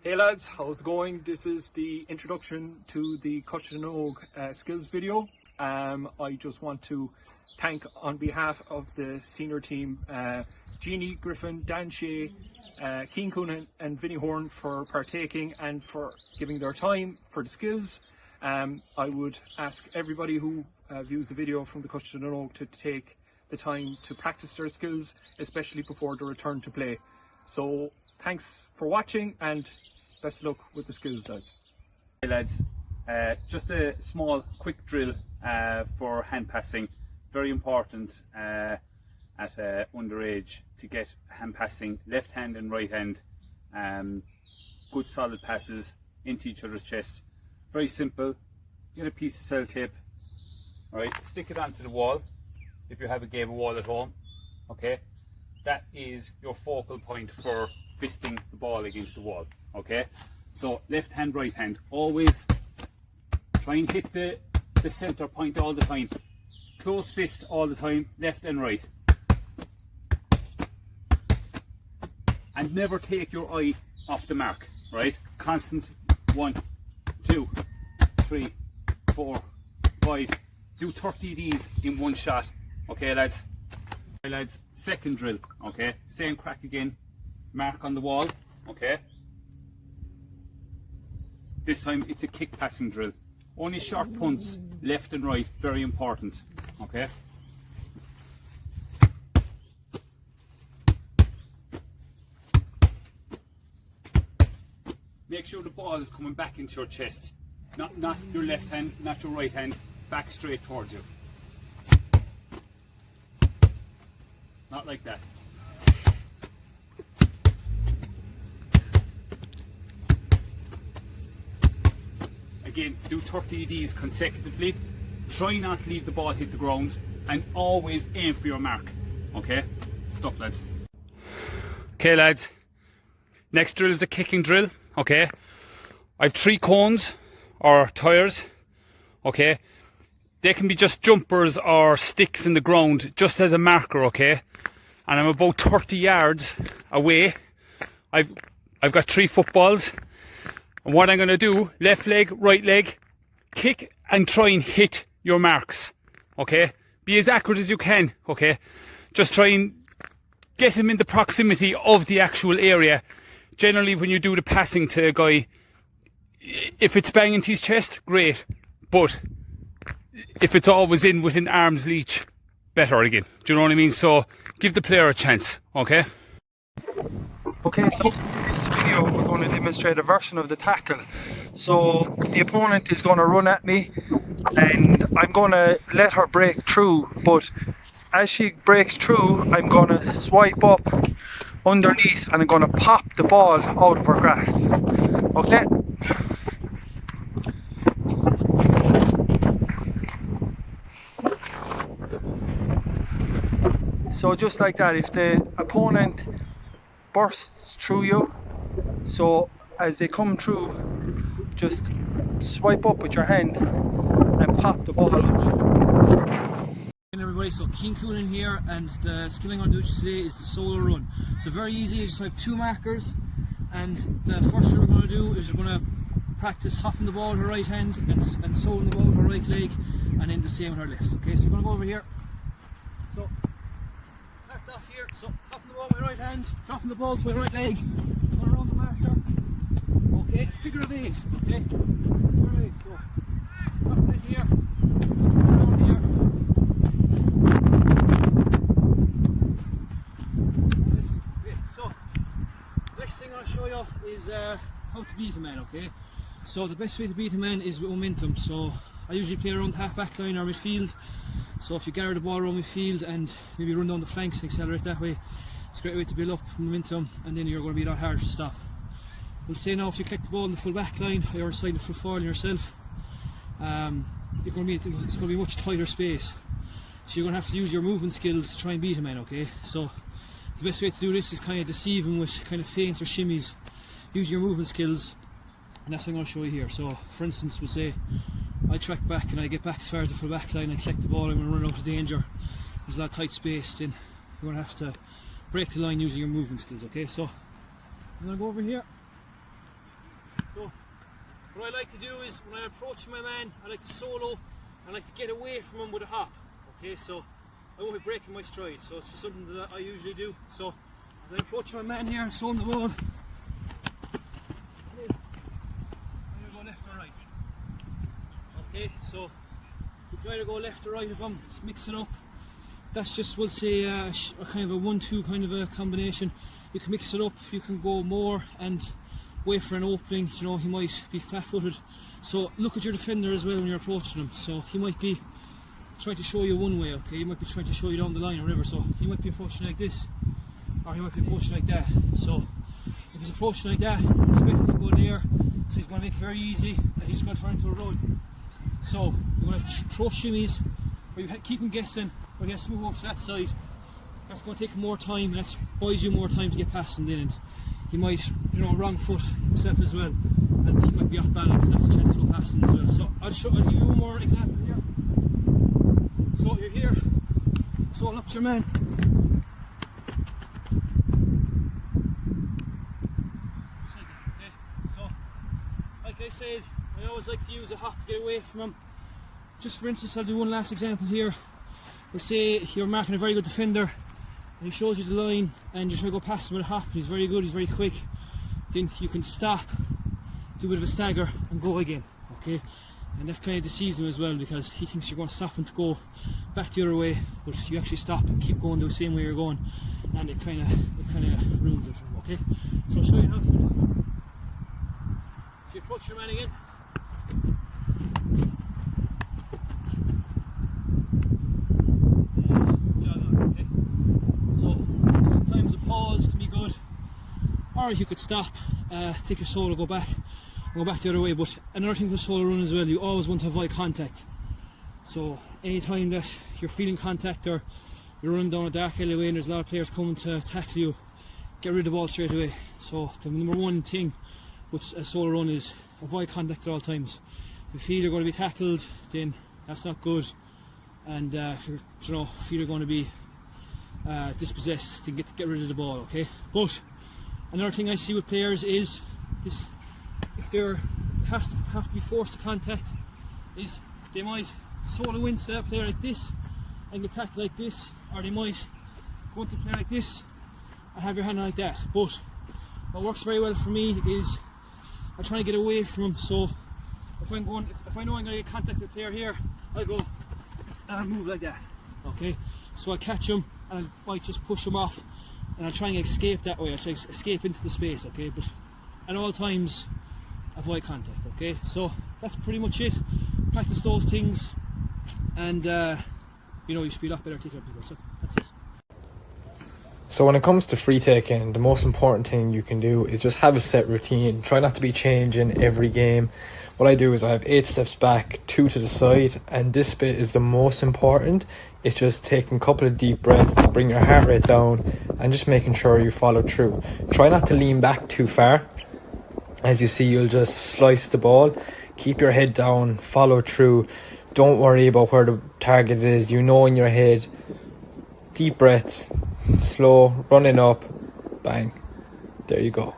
Hey lads, how's it going? This is the introduction to the Coiste skills video. I just want to thank on behalf of the senior team Genie Griffin, Shea, Cian, Counihan and Vinny Horan for partaking and for giving their time for the skills. I would ask everybody who views the video from the Coiste to take the time to practice their skills, especially before the return to play. So thanks for watching and best of luck with the skills, lads. Hey lads, just a small quick drill for hand passing. Very important at underage to get hand passing, left hand and right hand, good solid passes into each other's chest. Very simple. Get a piece of cell tape, right? Stick it onto the wall if you have a game of wall at home. Okay, that is your focal point for fisting the ball against the wall. Okay, so left hand, right hand. Always try and hit the center point all the time. Close fist all the time, left and right. And never take your eye off the mark, right? Constant 1, 2, 3, 4, 5. Do 30 of these in one shot. Okay, lads? Okay, lads, second drill, okay? Same crack again. Mark on the wall, okay? This time it's a kick passing drill. Only short punts, left and right, very important, okay? Make sure the ball is coming back into your chest. Not your left hand, not your right hand, back straight towards you. Not like that. Again, do 30 of these consecutively. Try not to leave the ball hit the ground and always aim for your mark. Okay? Stuff, lads. Okay, lads. Next drill is a kicking drill. Okay? I have 3 cones or tires. Okay? They can be just jumpers or sticks in the ground just as a marker, okay? And I'm about 30 yards away. I've got 3 footballs. And what I'm going to do, left leg, right leg, kick and try and hit your marks, okay? Be as accurate as you can, okay? Just try and get him in the proximity of the actual area. Generally, when you do the passing to a guy, if it's banging to his chest, great. But if it's always in within arm's reach, better again. Do you know what I mean? So give the player a chance, okay? Okay, so in this video we're going to demonstrate a version of the tackle. So the opponent is going to run at me and I'm going to let her break through, but as she breaks through I'm going to swipe up underneath and I'm going to pop the ball out of her grasp. Okay? So just like that, if the opponent bursts through you, so as they come through, just swipe up with your hand and pop the ball out. Hey everybody, so Cian Counihan here, and the skill I'm going to do today is the solo run. So very easy, you just have 2 markers, and the first thing we're going to do is we're going to practice hopping the ball with her right hand and soloing the ball with her right leg, and then the same with her left. Okay, so we're going to go over here. So off here, so hopping the ball with my right hand, dropping the ball to my right leg, going around the marker. Okay, figure of 8. Okay, figure of 8. So dropping it here, around here. Okay, so next thing I'll show you is how to beat a man. Okay, so the best way to beat a man is with momentum. So I usually play around the half back line or midfield. So if you gather the ball around midfield and maybe run down the flanks and accelerate that way, it's a great way to build up momentum, and then you're going to be a lot harder to stop. We'll say now if you collect the ball in the full back line or inside the full forward yourself, it's going to be much tighter space. So you're going to have to use your movement skills to try and beat a man, okay? So the best way to do this is kind of deceive him with kind of feints or shimmies. Use your movement skills, and that's what I'm going to show you here. So for instance, we'll say I track back and I get back as far as the full back line and collect the ball and I'm going to run out of danger. There's a lot of tight space, then you're going to have to break the line using your movement skills, okay? So I'm going to go over here, what I like to do is, when I approach my man, I like to solo, I like to get away from him with a hop. Okay, so I won't be breaking my stride, so it's just something that I usually do. So as I approach my man here, soloing the ball, I'm going to go left or right. Okay, so you can either go left or right of him, just mix it up. That's just, we'll say, a kind of a 1-2 kind of a combination. You can mix it up, you can go more and wait for an opening. You know, he might be flat-footed. So look at your defender as well when you're approaching him. So he might be trying to show you one way, okay? He might be trying to show you down the line or whatever. So he might be approaching like this, or he might be approaching like that. So if he's approaching like that, expect him to go there. So he's going to make it very easy, and he's going to turn into a run. So you're going to throw shimmies, or you keep him guessing, or he has to move over to that side. That's going to take him more time, and that buys you more time to get past him then. And he might, you know, wrong foot himself as well, and he might be off balance. That's a chance to go past him as well. So I'll give you one more example here. So you're here, so up to your man. Okay. So, like I said, I always like to use a hop to get away from him. Just for instance, I'll do one last example here. Let's say you're marking a very good defender, and he shows you the line, and you're trying to go past him with a hop. He's very good, he's very quick. Then you can stop, do a bit of a stagger, and go again. Okay, and that kind of deceives him as well, because he thinks you're going to stop him to go back the other way, but you actually stop and keep going the same way you're going, and it kind of ruins it for him. Okay, so I'll show you how to do this. So you approach your man again. Sometimes a pause can be good, or you could stop, take your solo, go back the other way. But another thing for solo run as well, you always want to avoid contact. So anytime that you're feeling contact, or you're running down a dark alleyway and there's a lot of players coming to tackle you, get rid of the ball straight away. So the number one thing with a solo run is avoid contact at all times. If you feel you're going to be tackled, then that's not good, and if you feel you're going to be dispossessed, then get rid of the ball. Okay, but another thing I see with players is this: if they're have to be forced to contact, is they might solo into that player like this and get tackled like this, or they might go into a player like this and have your hand like that. But what works very well for me is I'm trying to get away from him. So if I know I'm going to get contact with a player here, I'll go and I'll move like that. Okay, so I catch him and I might just push him off, and I'll try and escape that way. I'll try to escape into the space. Okay, but at all times avoid contact. Okay, so that's pretty much it. Practice those things, and you should be a lot better taking up people. So that's it. So when it comes to free taking, the most important thing you can do is just have a set routine. Try not to be changing every game. What I do is I have 8 steps back, 2 to the side, and this bit is the most important. It's just taking a couple of deep breaths to bring your heart rate down and just making sure you follow through. Try not to lean back too far. As you see, you'll just slice the ball. Keep your head down, follow through. Don't worry about where the target is. You know in your head. Deep breaths, slow, running up, bang. There you go.